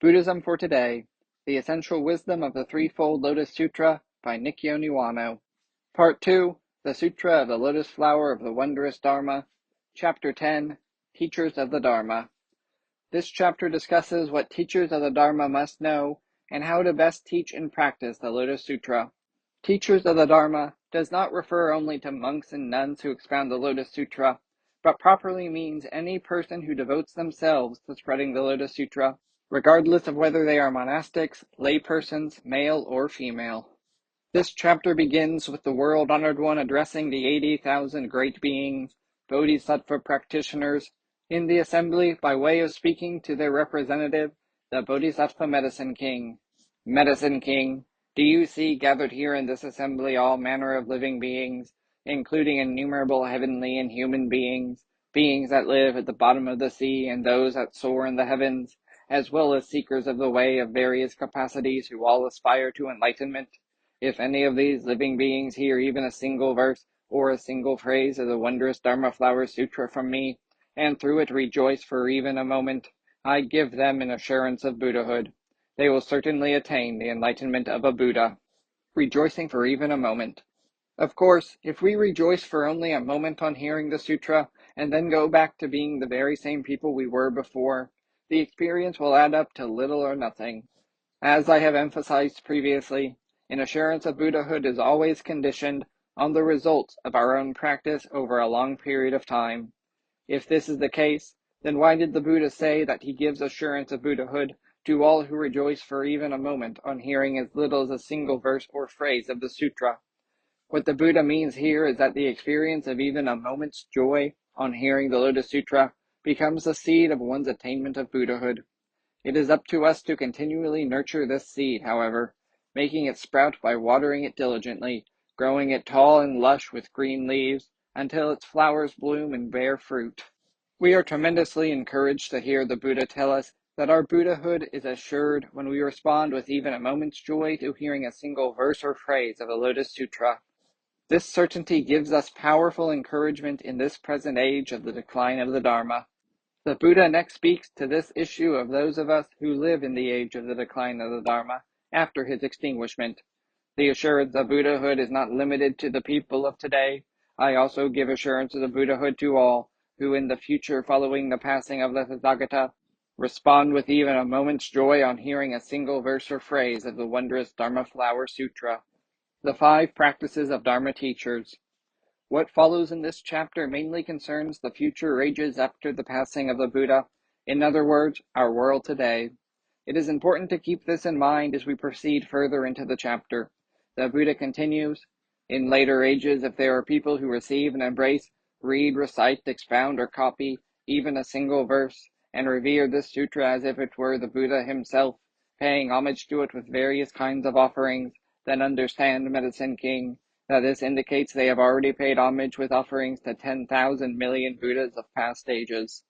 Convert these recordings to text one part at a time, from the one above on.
Buddhism for Today, The Essential Wisdom of the Threefold Lotus Sutra by Nikkyo Niwano. Part 2, The Sutra of the Lotus Flower of the Wondrous Dharma, Chapter 10, Teachers of the Dharma. This chapter discusses what teachers of the Dharma must know and how to best teach and practice the Lotus Sutra. Teachers of the Dharma does not refer only to monks and nuns who expound the Lotus Sutra, but properly means any person who devotes themselves to spreading the Lotus Sutra, regardless of whether they are monastics, laypersons, male or female. This chapter begins with the world-honored one addressing the 80,000 great beings, Bodhisattva practitioners, in the assembly by way of speaking to their representative, the Bodhisattva Medicine King. Medicine King, do you see gathered here in this assembly all manner of living beings, including innumerable heavenly and human beings, beings that live at the bottom of the sea and those that soar in the heavens, as well as seekers of the way of various capacities who all aspire to enlightenment? If any of these living beings hear even a single verse or a single phrase of the wondrous Dharma Flower Sutra from me, and through it rejoice for even a moment, I give them an assurance of Buddhahood. They will certainly attain the enlightenment of a Buddha. Rejoicing for even a moment. Of course, if we rejoice for only a moment on hearing the sutra, and then go back to being the very same people we were before, the experience will add up to little or nothing. As I have emphasized previously, an assurance of Buddhahood is always conditioned on the results of our own practice over a long period of time. If this is the case, then why did the Buddha say that he gives assurance of Buddhahood to all who rejoice for even a moment on hearing as little as a single verse or phrase of the sutra? What the Buddha means here is that the experience of even a moment's joy on hearing the Lotus Sutra becomes the seed of one's attainment of Buddhahood. It is up to us to continually nurture this seed, however, making it sprout by watering it diligently, growing it tall and lush with green leaves, until its flowers bloom and bear fruit. We are tremendously encouraged to hear the Buddha tell us that our Buddhahood is assured when we respond with even a moment's joy to hearing a single verse or phrase of the Lotus Sutra. This certainty gives us powerful encouragement in this present age of the decline of the Dharma. The Buddha next speaks to this issue of those of us who live in the age of the decline of the Dharma after his extinguishment. The assurance of Buddhahood is not limited to the people of today. I also give assurance of the Buddhahood to all who in the future following the passing of the Tathagata respond with even a moment's joy on hearing a single verse or phrase of the wondrous Dharma Flower Sutra. The 5 Practices of Dharma Teachers. What follows in this chapter mainly concerns the future ages after the passing of the Buddha, in other words, our world today. It is important to keep this in mind as we proceed further into the chapter. The Buddha continues, in later ages, if there are people who receive and embrace, read, recite, expound, or copy even a single verse, and revere this sutra as if it were the Buddha himself, paying homage to it with various kinds of offerings, then understand, Medicine King, that this indicates they have already paid homage with offerings to 10,000 million Buddhas of past ages.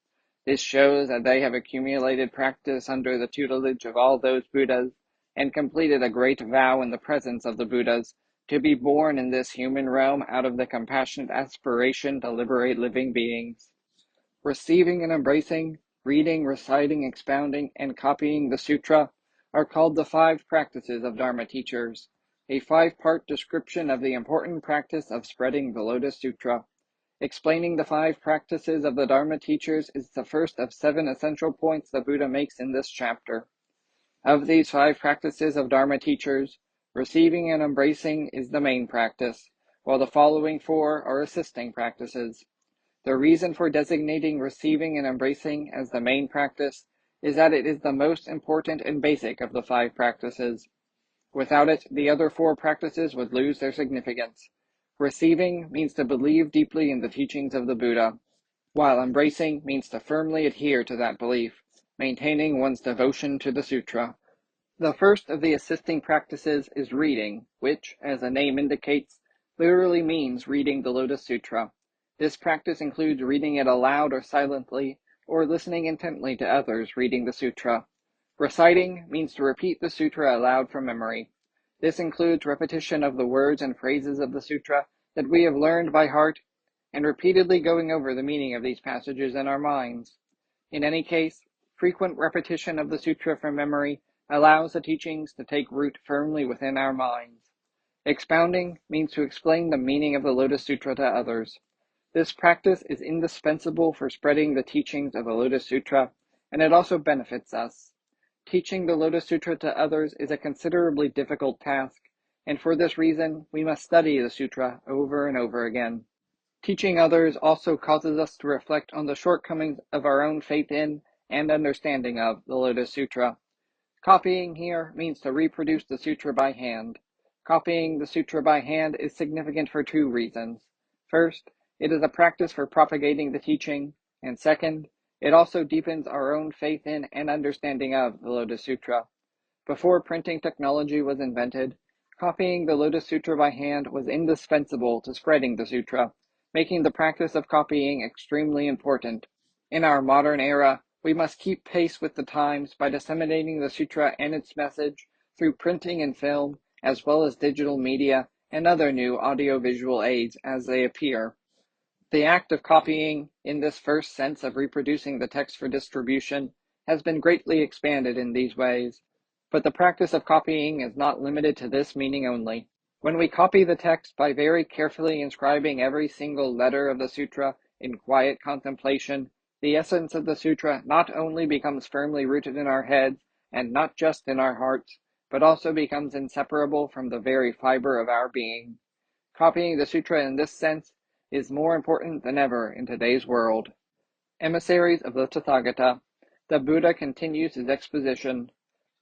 This shows that they have accumulated practice under the tutelage of all those Buddhas, and completed a great vow in the presence of the Buddhas, to be born in this human realm out of the compassionate aspiration to liberate living beings. Receiving and embracing, reading, reciting, expounding, and copying the sutra are called the 5 practices of Dharma teachers, a 5-part description of the important practice of spreading the Lotus Sutra. Explaining the 5 practices of the Dharma teachers is the first of 7 essential points the Buddha makes in this chapter. Of these 5 practices of Dharma teachers, receiving and embracing is the main practice, while the following 4 are assisting practices. The reason for designating receiving and embracing as the main practice is that it is the most important and basic of the 5 practices. Without it, the other 4 practices would lose their significance. Receiving means to believe deeply in the teachings of the Buddha, while embracing means to firmly adhere to that belief, maintaining one's devotion to the sutra. The first of the assisting practices is reading, which, as the name indicates, literally means reading the Lotus Sutra. This practice includes reading it aloud or silently, or listening intently to others reading the sutra. Reciting means to repeat the sutra aloud from memory. This includes repetition of the words and phrases of the sutra that we have learned by heart, and repeatedly going over the meaning of these passages in our minds. In any case, Frequent repetition of the sutra from memory allows the teachings to take root firmly within our minds. Expounding means to explain the meaning of the Lotus Sutra to others. This practice is indispensable for spreading the teachings of the Lotus Sutra, and it also benefits us. Teaching the Lotus Sutra to others is a considerably difficult task, and for this reason, we must study the sutra over and over again. Teaching others also causes us to reflect on the shortcomings of our own faith in and understanding of the Lotus Sutra. Copying here means to reproduce the sutra by hand. Copying the sutra by hand is significant for two reasons. First, it is a practice for propagating the teaching, and second, it also deepens our own faith in and understanding of the Lotus Sutra. Before printing technology was invented, copying the Lotus Sutra by hand was indispensable to spreading the sutra, making the practice of copying extremely important. In our modern era, we must keep pace with the times by disseminating the sutra and its message through printing and film, as well as digital media and other new audiovisual aids as they appear. The act of copying, in this first sense of reproducing the text for distribution, has been greatly expanded in these ways. But the practice of copying is not limited to this meaning only. When we copy the text by very carefully inscribing every single letter of the sutra in quiet contemplation, the essence of the sutra not only becomes firmly rooted in our heads and not just in our hearts, but also becomes inseparable from the very fiber of our being. Copying the sutra in this sense is more important than ever in today's world. Emissaries of the Tathagata, the Buddha continues his exposition.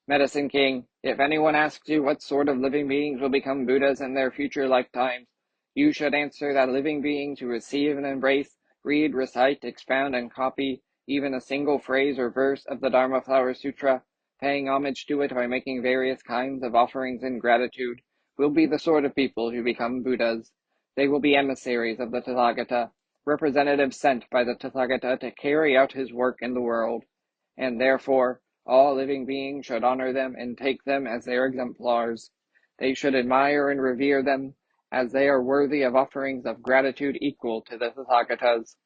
Medicine King, if anyone asks you what sort of living beings will become Buddhas in their future lifetimes, you should answer that living beings who receive and embrace, read, recite, expound, and copy even a single phrase or verse of the Dharma Flower Sutra, paying homage to it by making various kinds of offerings in gratitude, will be the sort of people who become Buddhas. They will be emissaries of the Tathagata, representatives sent by the Tathagata to carry out his work in the world, and therefore all living beings should honor them and take them as their exemplars. They should admire and revere them, as they are worthy of offerings of gratitude equal to the Tathagatas.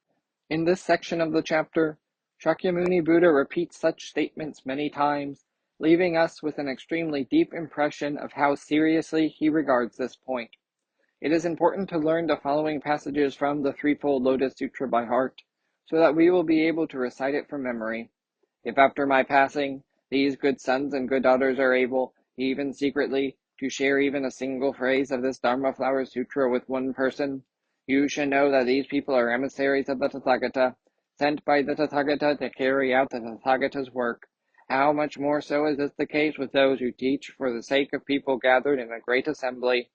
In this section of the chapter, Shakyamuni Buddha repeats such statements many times, leaving us with an extremely deep impression of how seriously he regards this point. It is important to learn the following passages from the Threefold Lotus Sutra by heart, so that we will be able to recite it from memory. If after my passing, these good sons and good daughters are able, even secretly, to share even a single phrase of this Dharma Flower Sutra with one person, you should know that these people are emissaries of the Tathagata, sent by the Tathagata to carry out the Tathagata's work. How much more so is this the case with those who teach for the sake of people gathered in a great assembly?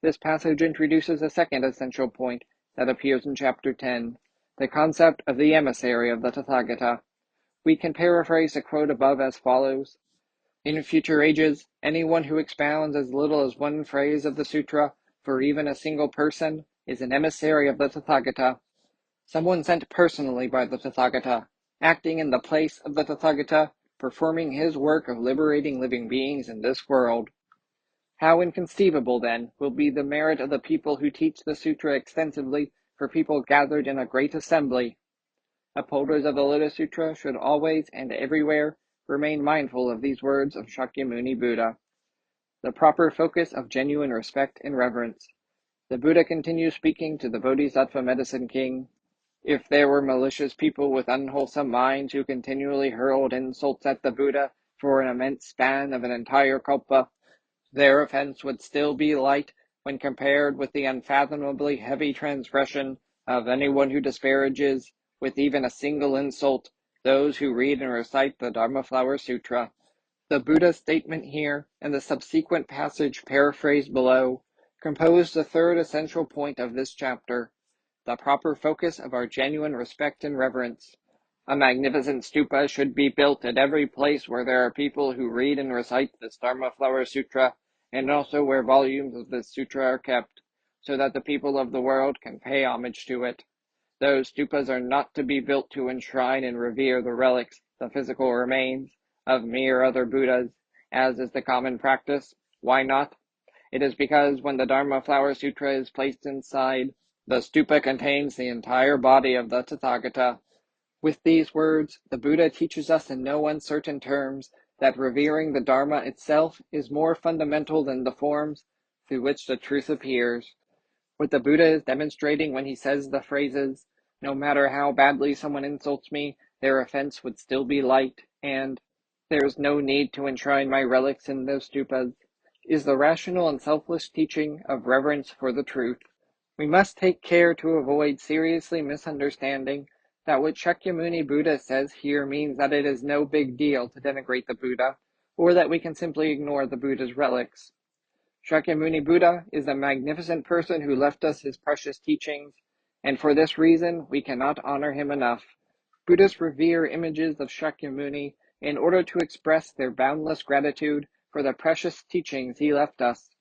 This passage introduces a second essential point that appears in Chapter 10, the concept of the emissary of the Tathagata. We can paraphrase the quote above as follows. In future ages, anyone who expounds as little as one phrase of the sutra for even a single person is an emissary of the Tathagata, someone sent personally by the Tathagata, acting in the place of the Tathagata, performing his work of liberating living beings in this world. How inconceivable, then, will be the merit of the people who teach the sutra extensively for people gathered in a great assembly. Upholders of the Lotus Sutra should always and everywhere remain mindful of these words of Shakyamuni Buddha. The proper focus of genuine respect and reverence. The Buddha continues speaking to the Bodhisattva Medicine King. If there were malicious people with unwholesome minds who continually hurled insults at the Buddha for an immense span of an entire kalpa, their offense would still be light when compared with the unfathomably heavy transgression of anyone who disparages, with even a single insult, those who read and recite the Dharma Flower Sutra. The Buddha's statement here, and the subsequent passage paraphrased below, compose the third essential point of this chapter, the proper focus of our genuine respect and reverence. A magnificent stupa should be built at every place where there are people who read and recite this Dharma Flower Sutra, and also where volumes of this sutra are kept, so that the people of the world can pay homage to it. Those stupas are not to be built to enshrine and revere the relics, the physical remains, of mere other Buddhas, as is the common practice. Why not? It is because when the Dharma Flower Sutra is placed inside, the stupa contains the entire body of the Tathagata. With these words, the Buddha teaches us in no uncertain terms that revering the Dharma itself is more fundamental than the forms through which the truth appears. What the Buddha is demonstrating when he says the phrases, "No matter how badly someone insults me, their offense would still be light," and "there is no need to enshrine my relics in those stupas," is the rational and selfless teaching of reverence for the truth. We must take care to avoid seriously misunderstanding that what Shakyamuni Buddha says here means that it is no big deal to denigrate the Buddha, or that we can simply ignore the Buddha's relics. Shakyamuni Buddha is a magnificent person who left us his precious teachings, and for this reason we cannot honor him enough. Buddhists revere images of Shakyamuni in order to express their boundless gratitude for the precious teachings he left us.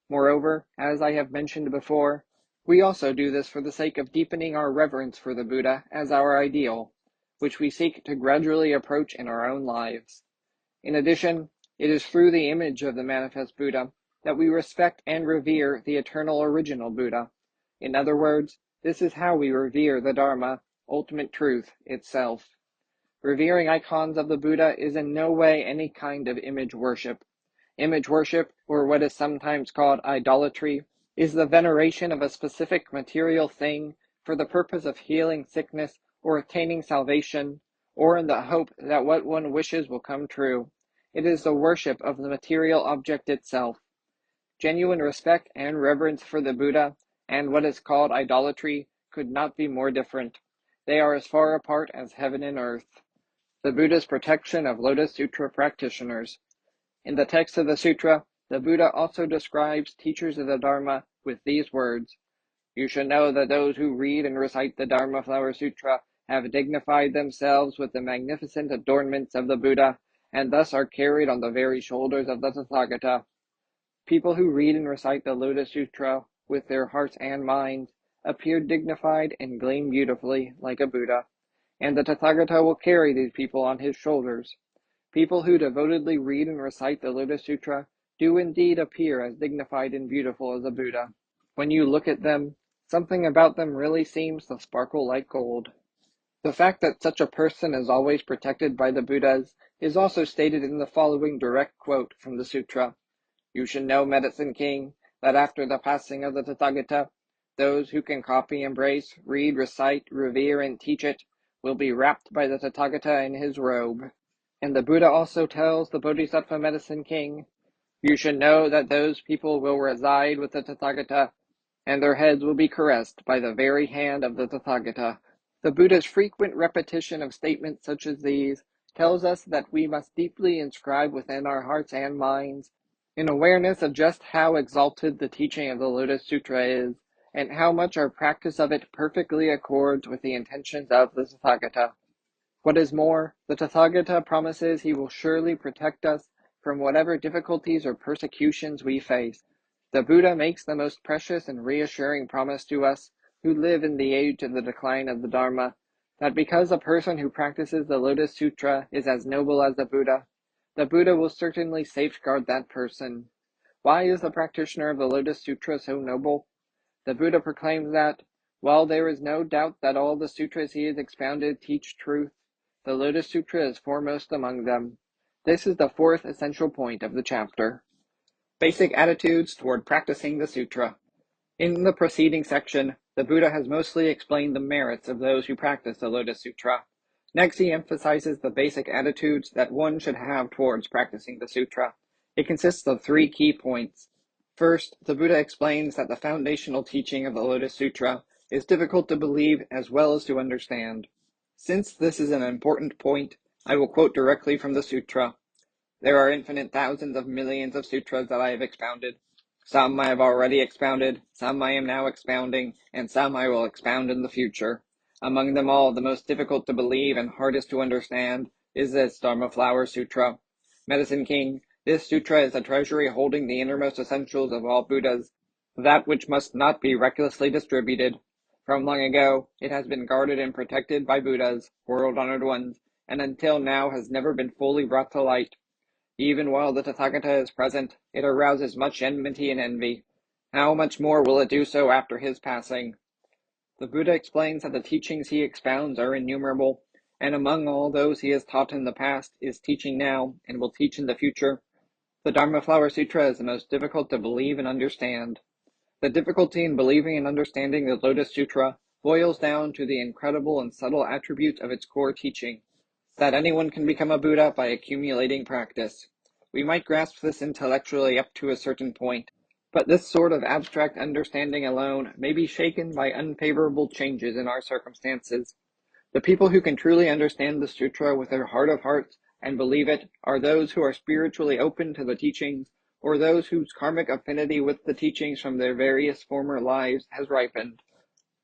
Moreover, as I have mentioned before, we also do this for the sake of deepening our reverence for the Buddha as our ideal, which we seek to gradually approach in our own lives. In addition, it is through the image of the manifest Buddha that we respect and revere the eternal original Buddha. In other words, this is how we revere the Dharma, ultimate truth itself. Revering icons of the Buddha is in no way any kind of image worship. Image worship, or what is sometimes called idolatry, is the veneration of a specific material thing for the purpose of healing sickness or attaining salvation, or in the hope that what one wishes will come true. It is the worship of the material object itself. Genuine respect and reverence for the Buddha and what is called idolatry could not be more different. They are as far apart as heaven and earth. The Buddha's protection of Lotus Sutra practitioners. In the text of the sutra, the Buddha also describes teachers of the Dharma with these words: "You should know that those who read and recite the Dharma Flower Sutra have dignified themselves with the magnificent adornments of the Buddha, and thus are carried on the very shoulders of the Tathagata." People who read and recite the Lotus Sutra with their hearts and minds appear dignified and gleam beautifully like a Buddha, and the Tathagata will carry these people on his shoulders. People who devotedly read and recite the Lotus Sutra do indeed appear as dignified and beautiful as a Buddha. When you look at them, something about them really seems to sparkle like gold. The fact that such a person is always protected by the Buddhas is also stated in the following direct quote from the sutra. "You should know, Medicine King, that after the passing of the Tathagata, those who can copy, embrace, read, recite, revere, and teach it will be wrapped by the Tathagata in his robe." And the Buddha also tells the Bodhisattva Medicine King, "You should know that those people will reside with the Tathagata, and their heads will be caressed by the very hand of the Tathagata." The Buddha's frequent repetition of statements such as these tells us that we must deeply inscribe within our hearts and minds an awareness of just how exalted the teaching of the Lotus Sutra is, and how much our practice of it perfectly accords with the intentions of the Tathagata. What is more, the Tathagata promises he will surely protect us from whatever difficulties or persecutions we face. The Buddha makes the most precious and reassuring promise to us, who live in the age of the decline of the Dharma, that because a person who practices the Lotus Sutra is as noble as the Buddha will certainly safeguard that person. Why is the practitioner of the Lotus Sutra so noble? The Buddha proclaims that, while there is no doubt that all the sutras he has expounded teach truth, the Lotus Sutra is foremost among them. This is the fourth essential point of the chapter. Basic attitudes toward practicing the sutra. In the preceding section, the Buddha has mostly explained the merits of those who practice the Lotus Sutra. Next, he emphasizes the basic attitudes that one should have towards practicing the sutra. It consists of 3 key points. First, the Buddha explains that the foundational teaching of the Lotus Sutra is difficult to believe as well as to understand. Since this is an important point, I will quote directly from the sutra. "There are infinite thousands of millions of sutras that I have expounded. Some I have already expounded, some I am now expounding, and some I will expound in the future. Among them all, the most difficult to believe and hardest to understand is this Dharma Flower Sutra. Medicine King, this sutra is a treasury holding the innermost essentials of all Buddhas, that which must not be recklessly distributed. From long ago, it has been guarded and protected by Buddhas, world-honored ones, and until now has never been fully brought to light. Even while the Tathagata is present, it arouses much enmity and envy. How much more will it do so after his passing?" The Buddha explains that the teachings he expounds are innumerable, and among all those he has taught in the past, is teaching now, and will teach in the future, the Dharma Flower Sutra is the most difficult to believe and understand. The difficulty in believing and understanding the Lotus Sutra boils down to the incredible and subtle attributes of its core teaching, that anyone can become a Buddha by accumulating practice. We might grasp this intellectually up to a certain point, but this sort of abstract understanding alone may be shaken by unfavorable changes in our circumstances. The people who can truly understand the sutra with their heart of hearts and believe it are those who are spiritually open to the teachings, or those whose karmic affinity with the teachings from their various former lives has ripened.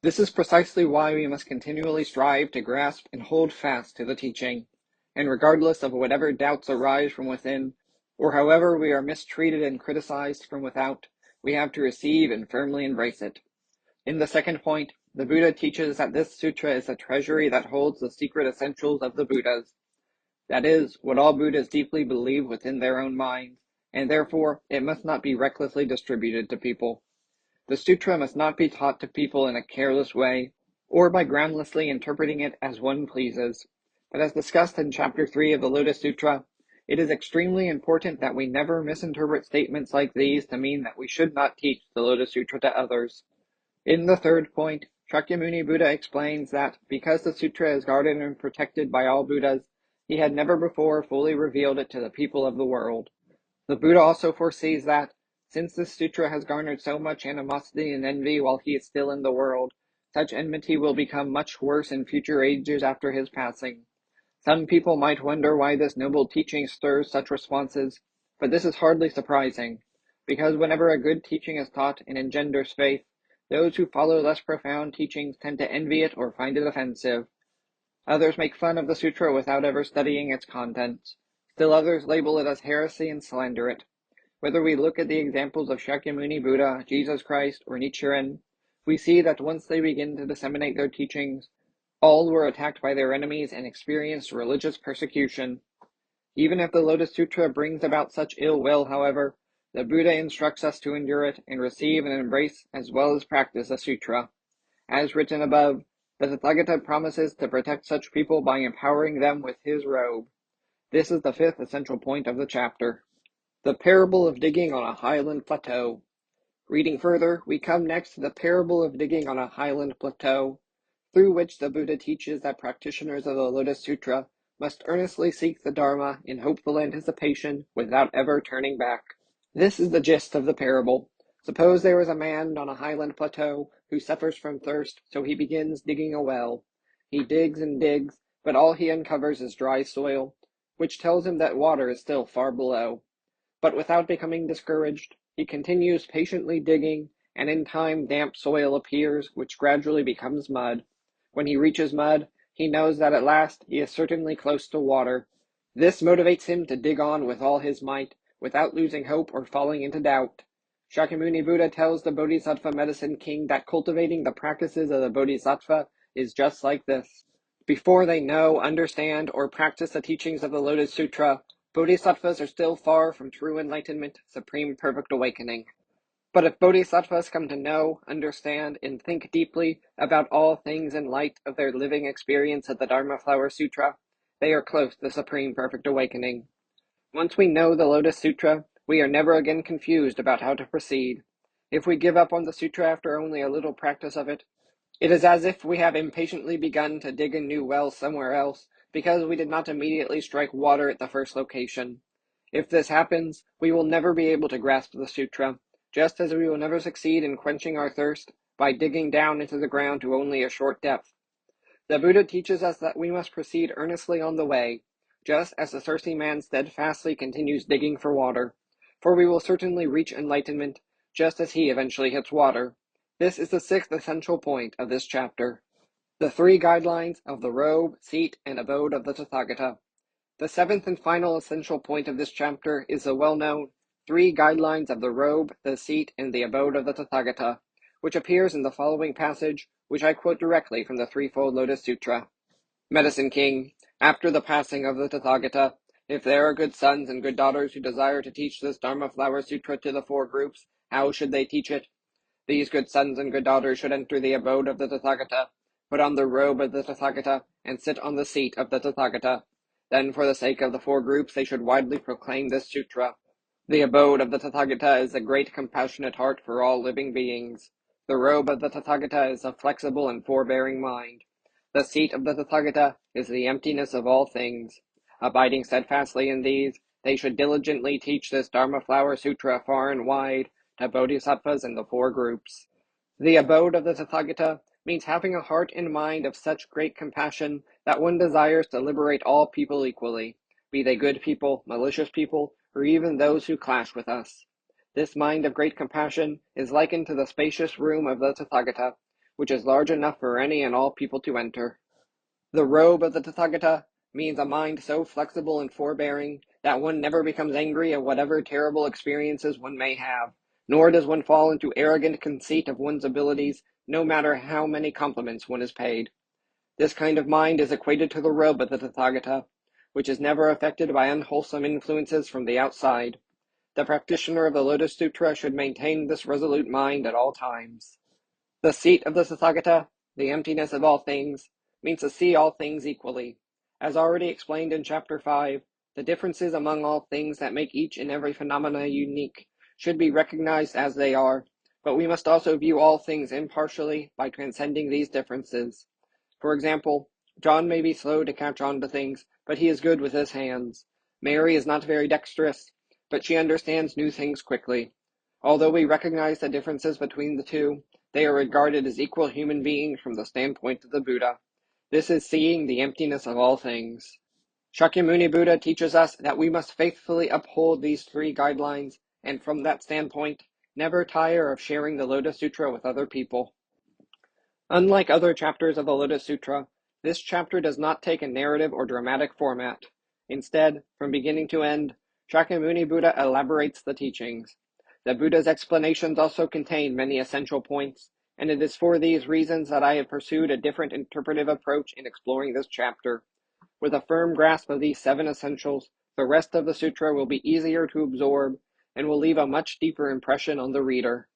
This is precisely why we must continually strive to grasp and hold fast to the teaching, and regardless of whatever doubts arise from within, or however we are mistreated and criticized from without, we have to receive and firmly embrace it. In the second point, the Buddha teaches that this sutra is a treasury that holds the secret essentials of the Buddhas. That is, what all Buddhas deeply believe within their own minds, and therefore it must not be recklessly distributed to people. The sutra must not be taught to people in a careless way, or by groundlessly interpreting it as one pleases. But as discussed in Chapter 3 of the Lotus Sutra, it is extremely important that we never misinterpret statements like these to mean that we should not teach the Lotus Sutra to others. In the third point, Shakyamuni Buddha explains that because the sutra is guarded and protected by all Buddhas, he had never before fully revealed it to the people of the world. The Buddha also foresees that, since this sutra has garnered so much animosity and envy while he is still in the world, such enmity will become much worse in future ages after his passing. Some people might wonder why this noble teaching stirs such responses, but this is hardly surprising, because whenever a good teaching is taught and engenders faith, those who follow less profound teachings tend to envy it or find it offensive. Others make fun of the sutra without ever studying its contents. Still others label it as heresy and slander it. Whether we look at the examples of Shakyamuni Buddha, Jesus Christ, or Nichiren, we see that once they begin to disseminate their teachings, all were attacked by their enemies and experienced religious persecution. Even if the Lotus Sutra brings about such ill will, however, the Buddha instructs us to endure it and receive and embrace as well as practice the sutra. As written above, the Tathagata promises to protect such people by empowering them with his robe. This is the fifth essential point of the chapter. The parable of digging on a highland plateau. Reading further, we come next to the parable of digging on a highland plateau, through which the Buddha teaches that practitioners of the Lotus Sutra must earnestly seek the Dharma in hopeful anticipation without ever turning back. This is the gist of the parable. Suppose there is a man on a highland plateau who suffers from thirst, so he begins digging a well. He digs and digs, but all he uncovers is dry soil, which tells him that water is still far below. But without becoming discouraged, he continues patiently digging, and in time damp soil appears, which gradually becomes mud. When he reaches mud, he knows that at last he is certainly close to water. This motivates him to dig on with all his might, without losing hope or falling into doubt. Shakyamuni Buddha tells the Bodhisattva Medicine King that cultivating the practices of the Bodhisattva is just like this. Before they know, understand, or practice the teachings of the Lotus Sutra, Bodhisattvas are still far from true enlightenment, supreme perfect awakening. But if Bodhisattvas come to know, understand, and think deeply about all things in light of their living experience of the Dharma Flower Sutra, they are close to supreme perfect awakening. Once we know the Lotus Sutra, we are never again confused about how to proceed. If we give up on the sutra after only a little practice of it, it is as if we have impatiently begun to dig a new well somewhere else because we did not immediately strike water at the first location. If this happens, we will never be able to grasp the sutra, just as we will never succeed in quenching our thirst by digging down into the ground to only a short depth. The Buddha teaches us that we must proceed earnestly on the way, just as the thirsty man steadfastly continues digging for water, for we will certainly reach enlightenment, just as he eventually hits water. This is the sixth essential point of this chapter. The three guidelines of the robe, seat, and abode of the Tathagata. The seventh and final essential point of this chapter is the well-known three guidelines of the robe, the seat, and the abode of the Tathagata, which appears in the following passage, which I quote directly from the Threefold Lotus Sutra. Medicine King, after the passing of the Tathagata, if there are good sons and good daughters who desire to teach this Dharma Flower Sutra to the four groups, how should they teach it? These good sons and good daughters should enter the abode of the Tathagata, put on the robe of the Tathagata, and sit on the seat of the Tathagata. Then, for the sake of the four groups, they should widely proclaim this sutra. The abode of the Tathagata is a great compassionate heart for all living beings. The robe of the Tathagata is a flexible and forbearing mind. The seat of the Tathagata is the emptiness of all things. Abiding steadfastly in these, they should diligently teach this Dharma Flower Sutra far and wide to bodhisattvas in the four groups. The abode of the Tathagata means having a heart and mind of such great compassion that one desires to liberate all people equally, be they good people, malicious people, or even those who clash with us. This mind of great compassion is likened to the spacious room of the Tathagata, which is large enough for any and all people to enter. The robe of the Tathagata means a mind so flexible and forbearing that one never becomes angry at whatever terrible experiences one may have, nor does one fall into arrogant conceit of one's abilities, no matter how many compliments one is paid. This kind of mind is equated to the robe of the Tathagata, which is never affected by unwholesome influences from the outside. The practitioner of the Lotus Sutra should maintain this resolute mind at all times. The seat of the Tathagata, the emptiness of all things, means to see all things equally. As already explained in Chapter 5, the differences among all things that make each and every phenomena unique should be recognized as they are, but we must also view all things impartially by transcending these differences. For example, John may be slow to catch on to things, but he is good with his hands. Mary is not very dexterous, but she understands new things quickly. Although we recognize the differences between the two, they are regarded as equal human beings from the standpoint of the Buddha. This is seeing the emptiness of all things. Shakyamuni Buddha teaches us that we must faithfully uphold these three guidelines, and from that standpoint, never tire of sharing the Lotus Sutra with other people. Unlike other chapters of the Lotus Sutra, this chapter does not take a narrative or dramatic format. Instead, from beginning to end, Shakyamuni Buddha elaborates the teachings. The Buddha's explanations also contain many essential points, and it is for these reasons that I have pursued a different interpretive approach in exploring this chapter. With a firm grasp of these 7 essentials, the rest of the sutra will be easier to absorb and will leave a much deeper impression on the reader.